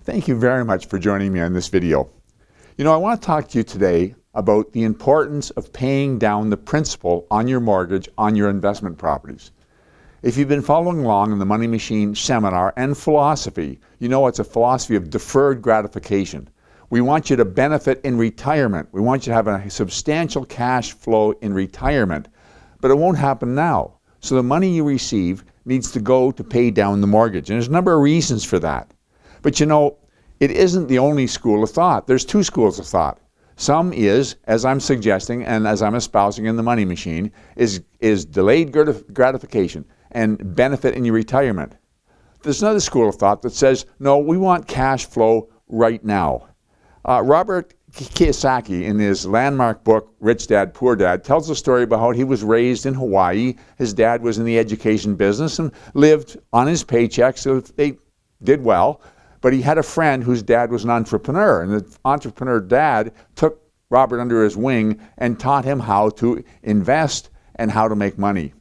Thank you very much for joining me on this video. I want to talk to you today about the importance of paying down the principal on your mortgage on your investment properties. If you've been following along in the Money Machine seminar and philosophy, you know it's a philosophy of deferred gratification. We want you to benefit in retirement. We want you to have a substantial cash flow in retirement, but it won't happen now. So the money you receive needs to go to pay down the mortgage. And there's a number of reasons for that. But it isn't the only school of thought. There's two schools of thought. Some is, as I'm suggesting and as I'm espousing in the Money Machine, is delayed gratification and benefit in your retirement. There's another school of thought that says, no, we want cash flow right now. Robert Kiyosaki, in his landmark book, Rich Dad, Poor Dad, tells a story about how he was raised in Hawaii. His dad was in the education business and lived on his paycheck, so they did well. But he had a friend whose dad was an entrepreneur, and the entrepreneur dad took Robert under his wing and taught him how to invest and how to make money.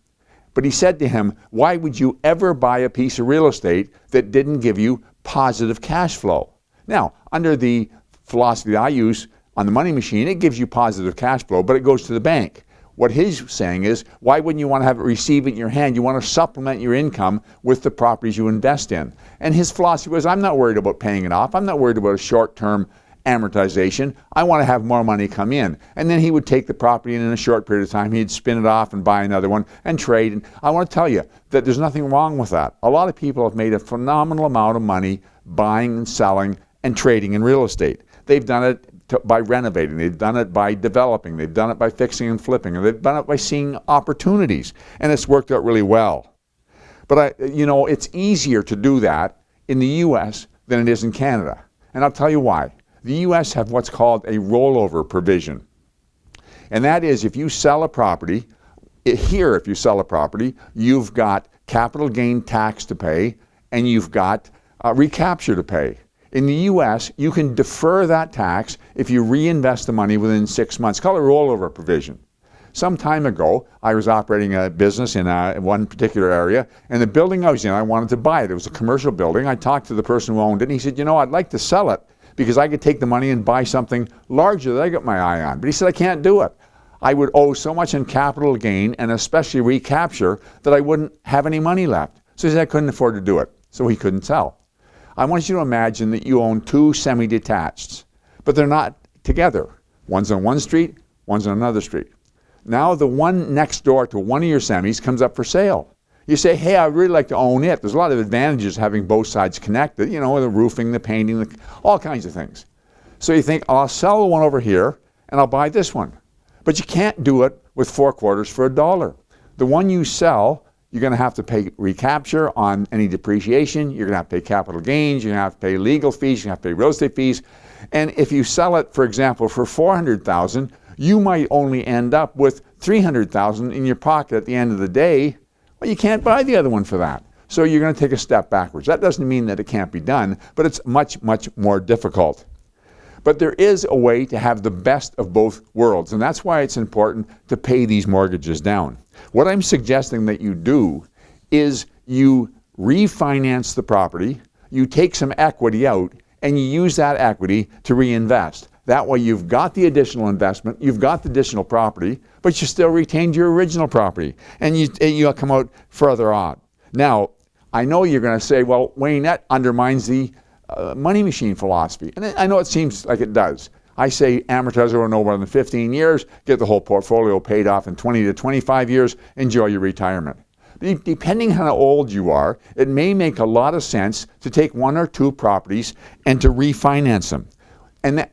But he said to him, why would you ever buy a piece of real estate that didn't give you positive cash flow? Now, under the philosophy that I use on the Money Machine, it gives you positive cash flow, but it goes to the bank. What he's saying is, why wouldn't you want to have it receive it in your hand? You want to supplement your income with the properties you invest in. And his philosophy was, I'm not worried about paying it off. I'm not worried about a short-term amortization. I want to have more money come in. And then he would take the property and in a short period of time, he'd spin it off and buy another one and trade. And I want to tell you that there's nothing wrong with that. A lot of people have made a phenomenal amount of money buying and selling and trading in real estate. They've done it by renovating, they've done it by developing, they've done it by fixing and flipping, and they've done it by seeing opportunities, and it's worked out really well. But it's easier to do that in the U.S. than it is in Canada, and I'll tell you why. The U.S. have what's called a rollover provision, and that is if you sell a property, if you sell a property, you've got capital gain tax to pay, and you've got recapture to pay. In the U.S., you can defer that tax if you reinvest the money within 6 months. Call it a rollover provision. Some time ago, I was operating a business in one particular area, and the building I was in, I wanted to buy it. It was a commercial building. I talked to the person who owned it, and he said, I'd like to sell it because I could take the money and buy something larger that I got my eye on. But he said, I can't do it. I would owe so much in capital gain and especially recapture that I wouldn't have any money left. So he said I couldn't afford to do it, so he couldn't sell. I want you to imagine that you own two semi-detached, but they're not together. One's on one street, one's on another street. Now the one next door to one of your semis comes up for sale. You say, hey, I'd really like to own it. There's a lot of advantages having both sides connected, the roofing, the painting, all kinds of things. So you think, I'll sell the one over here and I'll buy this one. But you can't do it with 4 quarters for $1. The one you sell, you're going to have to pay recapture on any depreciation. You're going to have to pay capital gains. You're going to have to pay legal fees. You're going to have to pay real estate fees. And if you sell it, for example, for $400,000, you might only end up with $300,000 in your pocket at the end of the day. Well, you can't buy the other one for that. So you're going to take a step backwards. That doesn't mean that it can't be done, but it's much, much more difficult. But there is a way to have the best of both worlds, and that's why it's important to pay these mortgages down. What I'm suggesting that you do is you refinance the property, you take some equity out, and you use that equity to reinvest. That way you've got the additional investment, you've got the additional property, but you still retained your original property, and you'll come out further on. Now, I know you're going to say, well, Wayne, that undermines the Money Machine philosophy. And I know it seems like it does. I say amortize over no more than 15 years, get the whole portfolio paid off in 20 to 25 years, enjoy your retirement. Depending on how old you are, it may make a lot of sense to take 1 or 2 properties and to refinance them.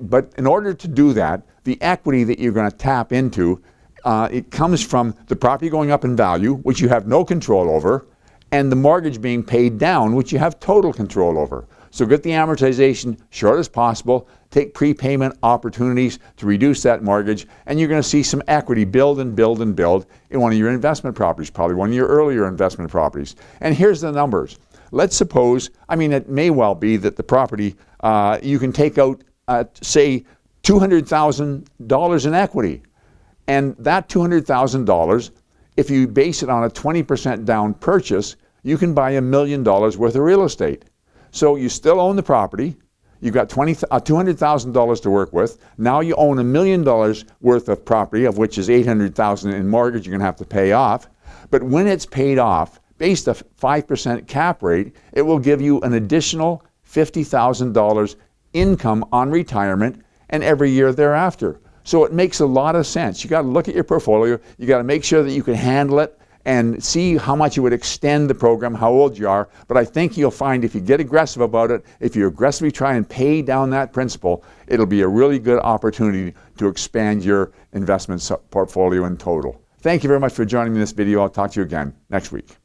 But in order to do that, the equity that you're going to tap into, it comes from the property going up in value, which you have no control over, and the mortgage being paid down, which you have total control over. So get the amortization short as possible, take prepayment opportunities to reduce that mortgage, and you're going to see some equity build and build and build in one of your investment properties, probably one of your earlier investment properties. And here's the numbers. Let's suppose, it may well be that the property, you can take out, say, $200,000 in equity. And that $200,000, if you base it on a 20% down purchase, you can buy $1 million worth of real estate. So you still own the property, You've got $200,000 to work with. Now you own $1 million worth of property, of which is $800,000 in mortgage you're going to have to pay off. But when it's paid off, based on 5% cap rate, it will give you an additional $50,000 income on retirement and every year thereafter. So it makes a lot of sense. You got to look at your portfolio. You got to make sure that you can handle it and see how much you would extend the program, how old you are. But I think you'll find if you get aggressive about it, if you aggressively try and pay down that principal, it'll be a really good opportunity to expand your investment portfolio in total. Thank you very much for joining me in this video. I'll talk to you again next week.